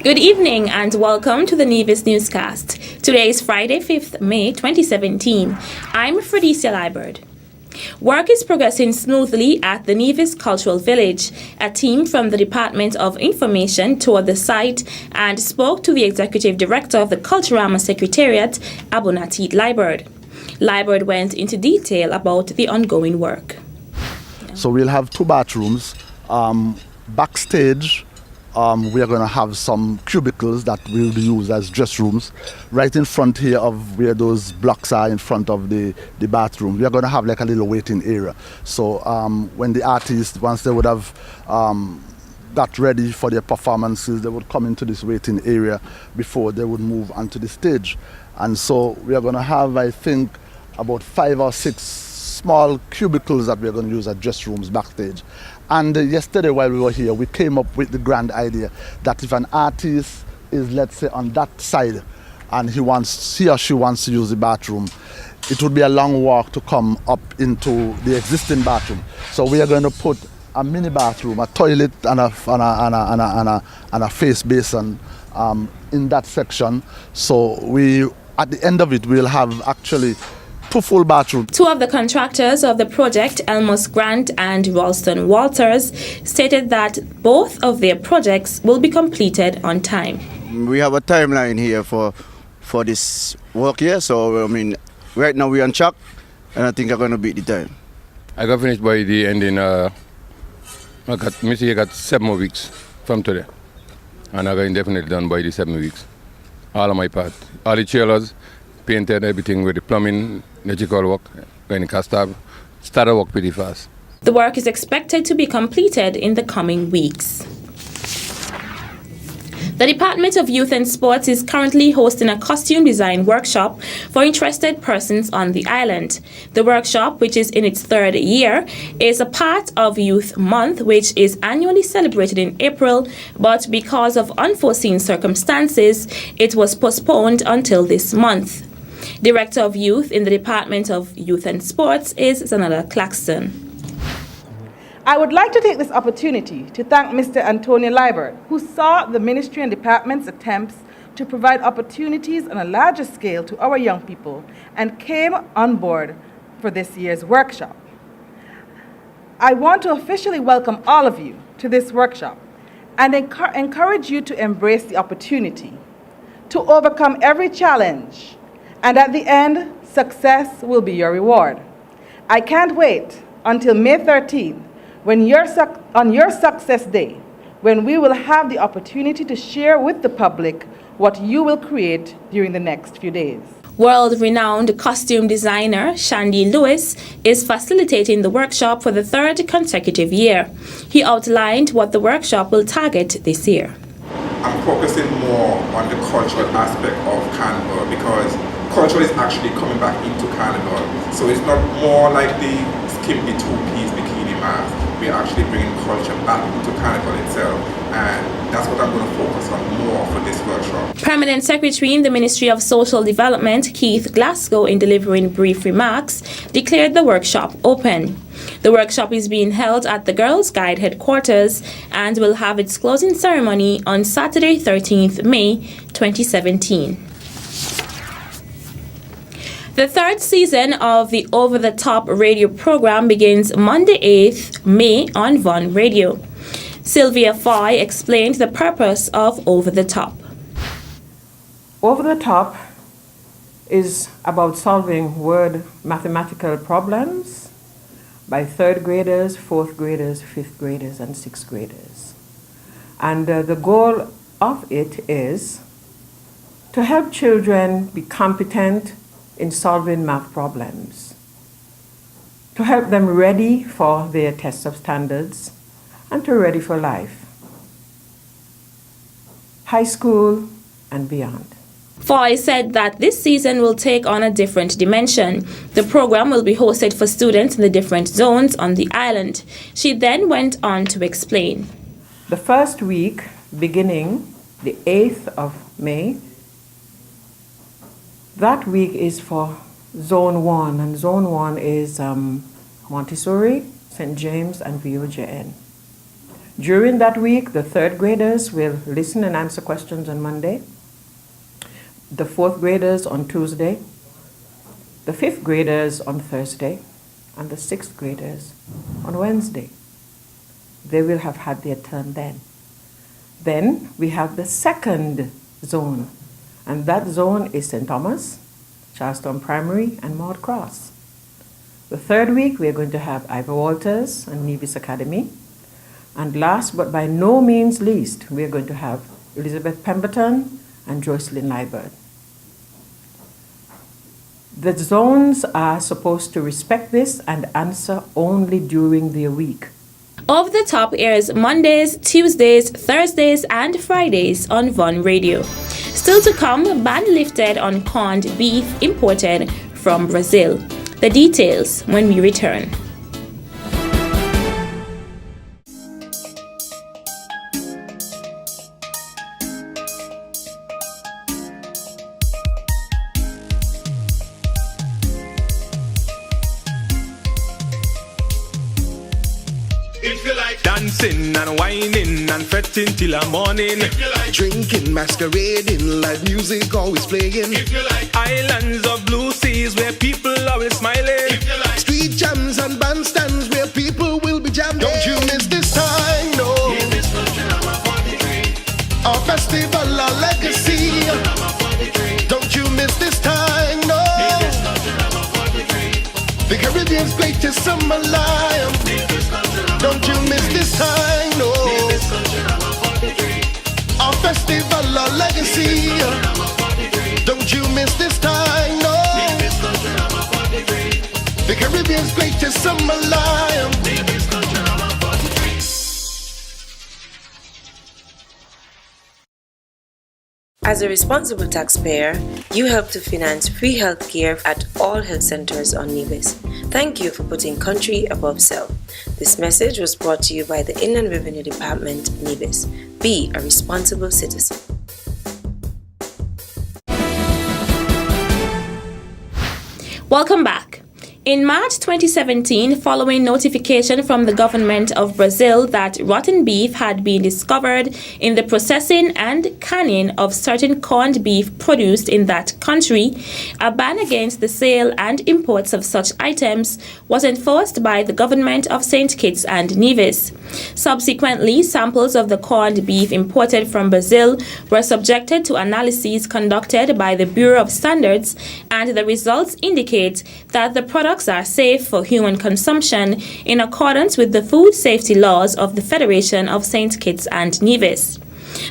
Good evening and welcome to the Nevis Newscast. Today is Friday, 5th May 2017. I'm Fredicia Liburd. Work is progressing smoothly at the Nevis Cultural Village. A team from the Department of Information toured the site and spoke to the Executive Director of the Culturama Secretariat, Abunati Liburd. Liburd went into detail about the ongoing work. So we'll have 2 bathrooms. Backstage, we are going to have some cubicles that will be used as dress rooms right in front here of where those blocks are in front of the bathroom. We are going to have like a little waiting area. So when the artists, once they would have got ready for their performances, they would come into this waiting area before they would move onto the stage. And so we are going to have, I think, about 5 or 6 small cubicles that we're going to use as dress rooms backstage. And yesterday while we were here, we came up with the grand idea that if an artist is, let's say, on that side and he or she wants to use the bathroom, it would be a long walk to come up into the existing bathroom. So we are going to put a mini bathroom, a toilet and a face basin in that section. So at the end of it, we'll have actually 2 full bathrooms. 2 of the contractors of the project, Elmos Grant and Ralston Walters, stated that both of their projects will be completed on time. We have a timeline here for this work here, so I mean, right now we're on track, and I think I'm going to beat the time. I got finished by the ending. I got 7 more weeks from today, and I got indefinitely done by the 7 weeks. All of my part, all the trailers, painted everything with the plumbing, electrical work, when it can start work pretty fast. The work is expected to be completed in the coming weeks. The Department of Youth and Sports is currently hosting a costume design workshop for interested persons on the island. The workshop, which is in its 3rd year, is a part of Youth Month, which is annually celebrated in April, but because of unforeseen circumstances, it was postponed until this month. Director of Youth in the Department of Youth and Sports is Zanella Claxton. I would like to take this opportunity to thank Mr. Antonio Liburd, who saw the Ministry and Department's attempts to provide opportunities on a larger scale to our young people and came on board for this year's workshop. I want to officially welcome all of you to this workshop and encourage you to embrace the opportunity, to overcome every challenge, and at the end, success will be your reward. I can't wait until May 13th, when on your success day, when we will have the opportunity to share with the public what you will create during the next few days. World-renowned costume designer Shandy Lewis is facilitating the workshop for the 3rd consecutive year. He outlined what the workshop will target this year. I'm focusing more on the cultural aspect of Carnival because culture is actually coming back into Carnival. So it's not more like the skimpy 2-piece bikini mask. We're actually bringing culture back into Carnival itself, and that's what I'm going to focus on more for this workshop. Permanent Secretary in the Ministry of Social Development, Keith Glasgow, in delivering brief remarks, declared the workshop open. The workshop is being held at the Girls Guide headquarters and will have its closing ceremony on Saturday, 13th May 2017. The 3rd season of the Over the Top radio program begins Monday, 8th May on Von Radio. Sylvia Foy explained the purpose of Over the Top. Over the Top is about solving word mathematical problems by 3rd graders, 4th graders, 5th graders, and 6th graders. And the goal of it is to help children be competent in solving math problems, to help them ready for their test of standards and to ready for life, high school and beyond. Foy said that this season will take on a different dimension. The program will be hosted for students in the different zones on the island. She then went on to explain. The first week, beginning the 8th of May, that week is for Zone 1, and Zone 1 is Montessori, St. James, and VOJN. During that week, the third graders will listen and answer questions on Monday, the fourth graders on Tuesday, the fifth graders on Thursday, and the sixth graders on Wednesday. They will have had their turn then. Then we have the second zone, and that zone is St. Thomas, Charlestown Primary, and Maud Cross. The third week, we're going to have Ivor Walters and Nevis Academy. And last but by no means least, we're going to have Elizabeth Pemberton and Joycelyn Liebert. The zones are supposed to respect this and answer only during their week. Off the Top airs Mondays, Tuesdays, Thursdays, and Fridays on Von Radio. Still to come, ban lifted on corned beef imported from Brazil. The details when we return. If you like dancing and whining and fretting till the morning. If you like drinking, masquerading, live music always playing. If you like islands of blue seas where people always smiling. If you like street jams and bandstands where people will be jamming. Don't you miss this time, no. Nevis Culturama 43. Our festival, our legacy. Don't you miss this time, no. Nevis Culturama 43. The Caribbean's greatest summer lion. Don't you miss this time, no. Our festival, our legacy. Don't you miss this time, no. The Caribbean's greatest summer lion. As a responsible taxpayer, you help to finance free health care at all health centers on Nevis. Thank you for putting country above self. This message was brought to you by the Inland Revenue Department, Nevis. Be a responsible citizen. Welcome back. In March 2017, following notification from the government of Brazil that rotten beef had been discovered in the processing and canning of certain corned beef produced in that country, a ban against the sale and imports of such items was enforced by the government of St. Kitts and Nevis. Subsequently, samples of the corned beef imported from Brazil were subjected to analyses conducted by the Bureau of Standards, and the results indicate that the products are safe for human consumption in accordance with the food safety laws of the Federation of St. Kitts and Nevis.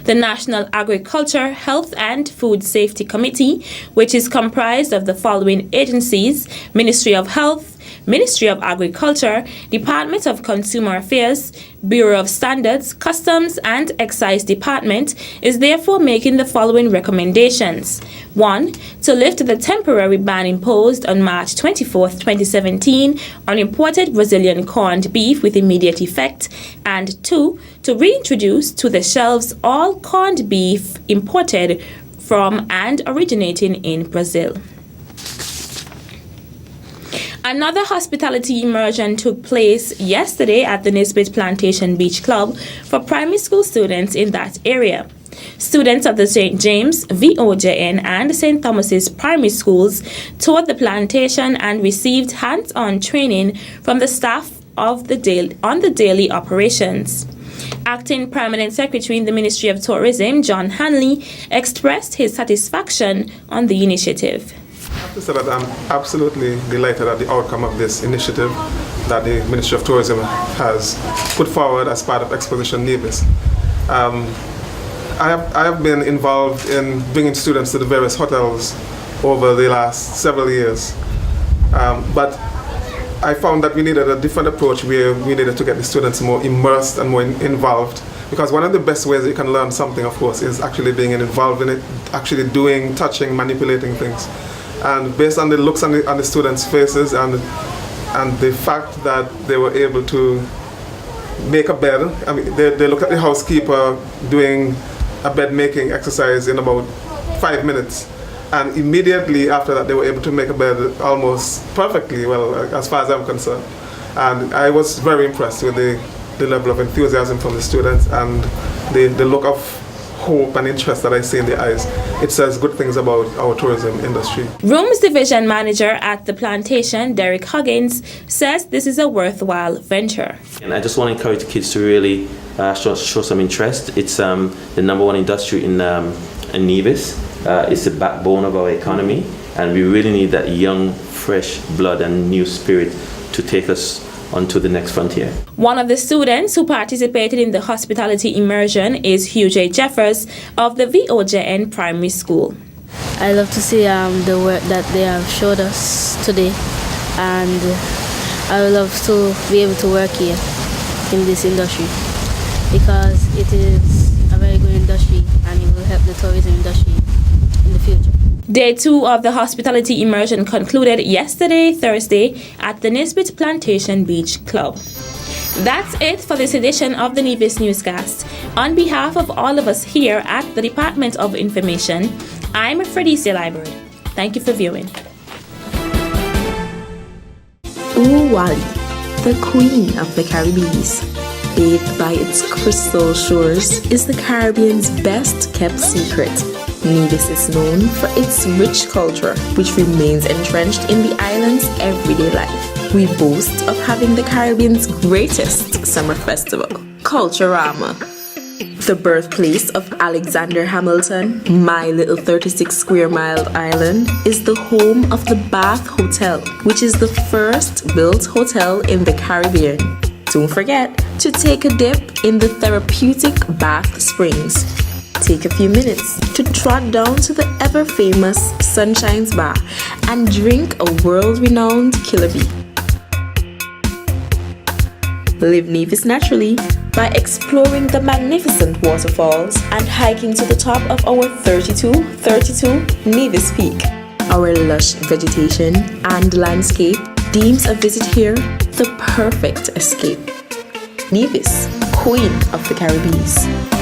The National Agriculture, Health and Food Safety Committee, which is comprised of the following agencies: Ministry of Health, Ministry of Agriculture, Department of Consumer Affairs, Bureau of Standards, Customs and Excise Department, is therefore making the following recommendations. 1. To lift the temporary ban imposed on March 24, 2017 on imported Brazilian corned beef with immediate effect. And 2. To reintroduce to the shelves all corned beef imported from and originating in Brazil. Another hospitality immersion took place yesterday at the Nisbet Plantation Beach Club for primary school students in that area. Students of the St. James, VOJN, and St. Thomas's primary schools toured the plantation and received hands-on training from the staff of the daily operations. Acting Permanent Secretary in the Ministry of Tourism, John Hanley, expressed his satisfaction on the initiative. I have to say that I'm absolutely delighted at the outcome of this initiative that the Ministry of Tourism has put forward as part of Exposition Nevis. I have been involved in bringing students to the various hotels over the last several years, but I found that we needed a different approach where we needed to get the students more immersed and more involved, because one of the best ways you can learn something, of course, is actually being involved in it, actually doing, touching, manipulating things. And based on the looks on the students' faces and the fact that they were able to make a bed, I mean, they looked at the housekeeper doing a bed making exercise in about 5 minutes. And immediately after that, they were able to make a bed almost perfectly, well, as far as I'm concerned. And I was very impressed with the the level of enthusiasm from the students and the look of hope and interest that I see in their eyes. It says good things about our tourism industry. Rooms Division Manager at the plantation, Derek Huggins, says this is a worthwhile venture. And I just want to encourage the kids to really show some interest. It's the number one industry in Nevis. It's the backbone of our economy, and we really need that young, fresh blood and new spirit to take us onto the next frontier. One of the students who participated in the hospitality immersion is Hugh J. Jeffers of the VOJN Primary School. I love to see the work that they have showed us today, and I would love to be able to work here in this industry because it is a very good industry and it will help the tourism industry in the future. Day 2 of the hospitality immersion concluded yesterday, Thursday, at the Nisbet Plantation Beach Club. That's it for this edition of the Nevis Newscast. On behalf of all of us here at the Department of Information, I'm Fredicia Library. Thank you for viewing. Wali, the queen of the Caribbean, bathed by its crystal shores, is the Caribbean's best kept secret. Nevis is known for its rich culture, which remains entrenched in the island's everyday life. We boast of having the Caribbean's greatest summer festival, Culturama. The birthplace of Alexander Hamilton, my little 36 square mile island, is the home of the Bath Hotel, which is the first built hotel in the Caribbean. Don't forget to take a dip in the therapeutic Bath Springs. Take a few minutes to trot down to the ever-famous Sunshine's Bar and drink a world-renowned Killer Bee. Live Nevis naturally by exploring the magnificent waterfalls and hiking to the top of our 32 Nevis Peak. Our lush vegetation and landscape deems a visit here the perfect escape. Nevis, Queen of the Caribbean.